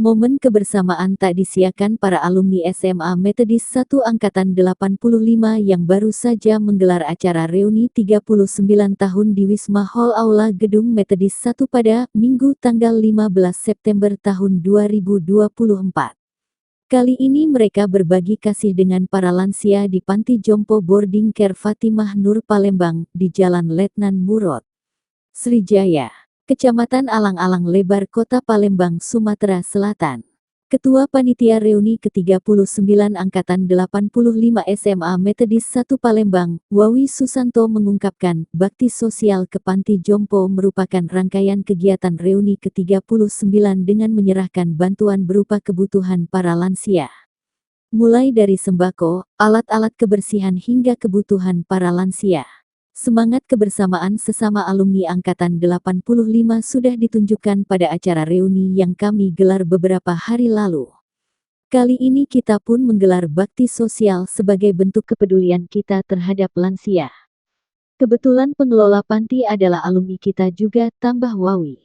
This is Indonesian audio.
Momen kebersamaan tak disiakan para alumni SMA Metodis 1 Angkatan 85 yang baru saja menggelar acara reuni 39 tahun di Wisma Hall Aula Gedung Metodis 1 pada Minggu tanggal 15 September tahun 2024. Kali ini mereka berbagi kasih dengan para lansia di Panti Jompo Boarding Care Fatimah Nur Palembang di Jalan Letnan Murod, Srijaya, Kecamatan Alang-Alang Lebar, Kota Palembang, Sumatera Selatan. Ketua Panitia Reuni ke-39 Angkatan 85 SMA Metodis 1 Palembang, Wawi Susanto mengungkapkan, bakti sosial ke Panti Jompo merupakan rangkaian kegiatan reuni ke-39 dengan menyerahkan bantuan berupa kebutuhan para lansia. Mulai dari sembako, alat-alat kebersihan hingga kebutuhan para lansia. Semangat kebersamaan sesama alumni Angkatan 85 sudah ditunjukkan pada acara reuni yang kami gelar beberapa hari lalu. Kali ini kita pun menggelar bakti sosial sebagai bentuk kepedulian kita terhadap lansia. Kebetulan pengelola panti adalah alumni kita juga, tambah Wawi.